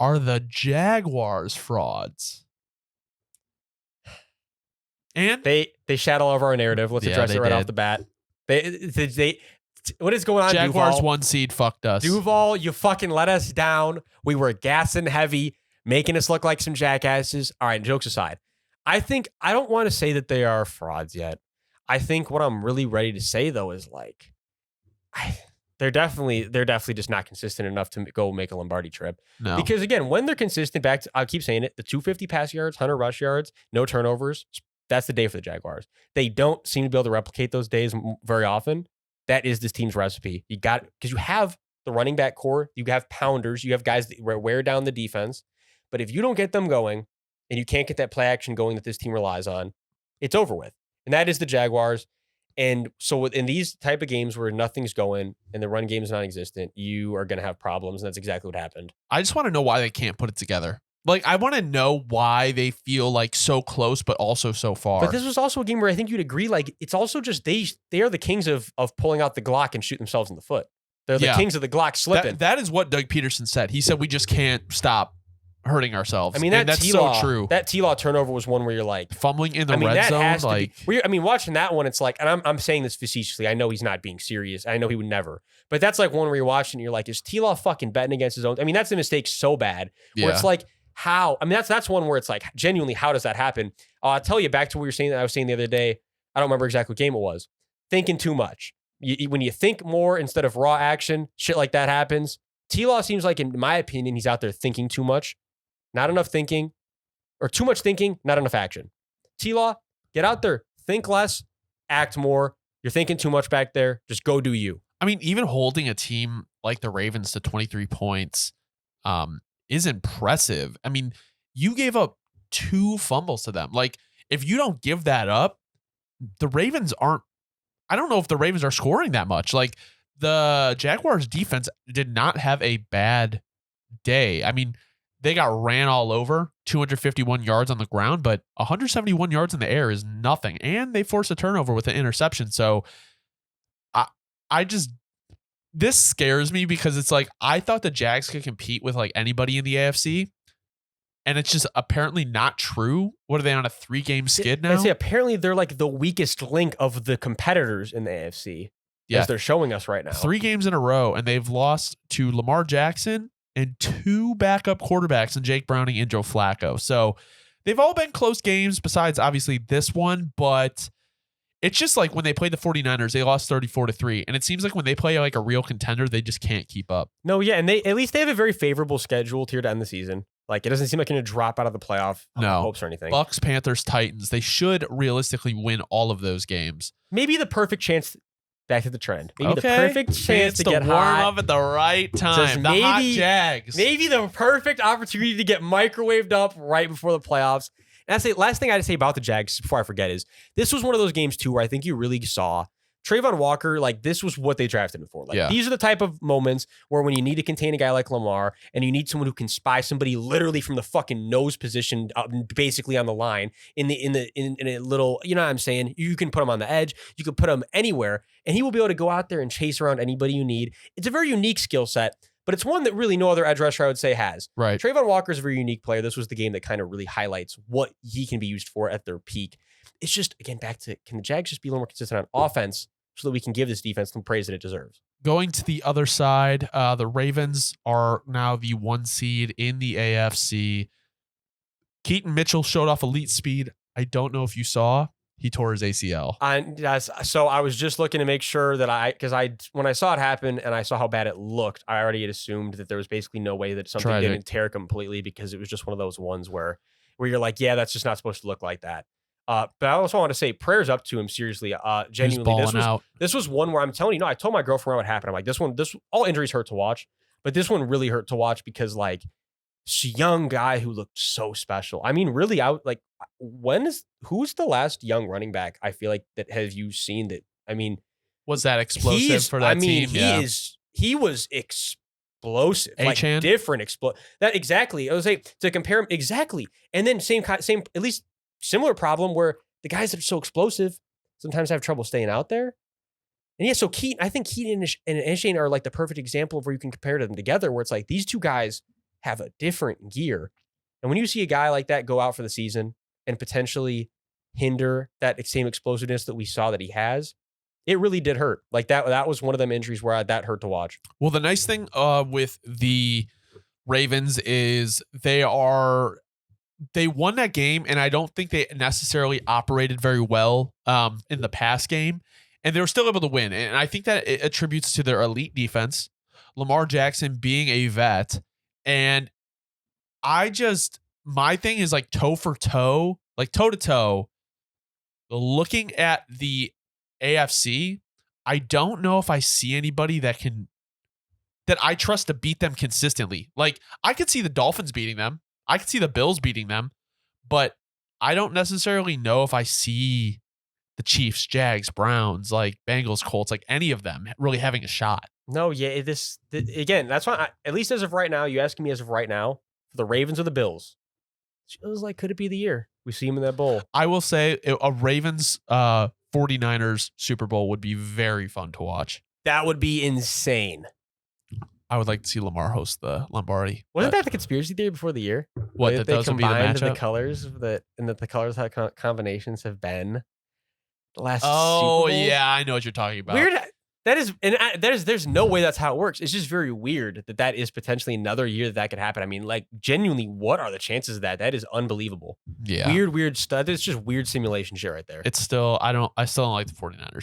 Are the Jaguars frauds? And they shat all over our narrative. Let's address it right off the bat. They what is going on? Jaguars Duval? 1 seed fucked us. Duval, you fucking let us down. We were gassing heavy, making us look like some jackasses. All right, jokes aside, I don't want to say that they are frauds yet. I think what I'm really ready to say though is like, they're definitely just not consistent enough to go make a Lombardi trip. No. Because again, when they're consistent, I keep saying it, the 250 pass yards, 100 rush yards, no turnovers, that's the day for the Jaguars. They don't seem to be able to replicate those days very often. That is this team's recipe. Because you have the running back core, you have pounders, you have guys that wear down the defense. But if you don't get them going and you can't get that play action going that this team relies on, it's over with. And that is the Jaguars. And so in these type of games where nothing's going and the run game is non-existent, you are going to have problems. And that's exactly what happened. I just want to know why they can't put it together. Like, I want to know why they feel like so close, but also so far. But this was also a game where I think you'd agree, like, it's also just they are the kings of pulling out the Glock and shoot themselves in the foot. They're the kings of the Glock slipping. That is what Doug Peterson said. He said, we just can't stop hurting ourselves. I mean, that's so true. That T-Law turnover was one where you're like... Fumbling in the red zone. Like, watching that one, it's like, and I'm saying this facetiously. I know he's not being serious. I know he would never. But that's like one where you're watching and you're like, is T-Law fucking betting against his own? I mean, that's a mistake so bad where it's like, how? I mean, that's one where it's like, genuinely, how does that happen? I'll tell you, back to what you were saying that I was saying the other day. I don't remember exactly what game it was. Thinking too much. When you think more instead of raw action, shit like that happens. T-Law seems like, in my opinion, he's out there thinking too much. Not enough thinking, or too much thinking, not enough action. T-Law, get out there, think less, act more. You're thinking too much back there. Just go do you. I mean, even holding a team like the Ravens to 23 points is impressive. I mean, you gave up 2 fumbles to them. Like, if you don't give that up, the Ravens aren't, I don't know if the Ravens are scoring that much. Like, the Jaguars defense did not have a bad day. I mean, they got ran all over, 251 yards on the ground, but 171 yards in the air is nothing. And they forced a turnover with an interception. So this scares me because it's like, I thought the Jags could compete with like anybody in the AFC. And it's just apparently not true. What are they on a 3-game skid now? I say apparently they're like the weakest link of the competitors in the AFC. As they're showing us right now. 3 games in a row, and they've lost to Lamar Jackson and 2 backup quarterbacks in Jake Browning and Joe Flacco. So they've all been close games besides obviously this one, but it's just like when they played the 49ers, they lost 34-3. And it seems like when they play like a real contender, they just can't keep up. No, yeah. And at least they have a very favorable schedule here to end the season. Like, it doesn't seem like you're going to drop out of the playoff hopes or anything. Bucks, Panthers, Titans, they should realistically win all of those games. Maybe the perfect chance, back to the trend. Maybe the perfect chance to get warm up at the right time. The hot Jags. Maybe the perfect opportunity to get microwaved up right before the playoffs. And that's the last thing I had to say about the Jags before I forget is this was one of those games too where I think you really saw Trayvon Walker, like, this was what they drafted him for. Like, these are the type of moments where when you need to contain a guy like Lamar and you need someone who can spy somebody literally from the fucking nose position, basically on the line in a little, you know what I'm saying? You can put him on the edge. You can put him anywhere and he will be able to go out there and chase around anybody you need. It's a very unique skill set, but it's one that really no other edge rusher I would say has. Right. Trayvon Walker is a very unique player. This was the game that kind of really highlights what he can be used for at their peak. It's just, again, back to, can the Jags just be a little more consistent on offense so that we can give this defense the praise that it deserves? Going to the other side, the Ravens are now the 1 seed in the AFC. Keaton Mitchell showed off elite speed. I don't know if you saw. He tore his ACL. So I was just looking to make sure that when I saw it happen and I saw how bad it looked, I already had assumed that there was basically no way that something didn't tear completely because it was just one of those ones where you're like, yeah, that's just not supposed to look like that. But I also want to say prayers up to him, seriously. Genuinely, this was one where I'm telling you, I told my girlfriend what happened. I'm like, all injuries hurt to watch, but this one really hurt to watch because like, it's a young guy who looked so special. I mean, really, who's the last young running back I feel like that have you seen that? I mean, was that explosive for that team? He was explosive, H-Chan? Like different that exactly. I was like to compare him exactly, and then same at least similar problem where the guys that are so explosive sometimes have trouble staying out there. And yeah, so I think Keaton and Shane are like the perfect example of where you can compare them together, where it's like these two guys have a different gear. And when you see a guy like that go out for the season and potentially hinder that same explosiveness that we saw that he has, it really did hurt. Like that was one of them injuries where that hurt to watch. Well, the nice thing with the Ravens is they won that game, and I don't think they necessarily operated very well in the pass game, and they were still able to win. And I think that it attributes to their elite defense, Lamar Jackson being a vet, and my thing is like toe for toe, like toe to toe. Looking at the AFC, I don't know if I see anybody that I trust to beat them consistently. Like, I could see the Dolphins beating them. I could see the Bills beating them, but I don't necessarily know if I see the Chiefs, Jags, Browns, like Bengals, Colts, like any of them really having a shot. No, yeah, again, that's why, at least as of right now, you asking me as of right now, for the Ravens or the Bills, it feels like, could it be the year we see him in that bowl? I will say a Ravens 49ers Super Bowl would be very fun to watch. That would be insane. I would like to see Lamar host the Lombardi. Wasn't that the conspiracy theory before the year? What, that those would be the combined the matchup? colors and that the colors combinations have been the last Super Oh, Bowls? yeah, I know what you're talking about. Weird. That is, and there's no way that's how it works. It's just very weird that is potentially another year that could happen. I mean, like, genuinely, what are the chances of that? That is unbelievable. Yeah. Weird stuff. It's just weird simulation shit right there. It's still, I still don't like the 49ers.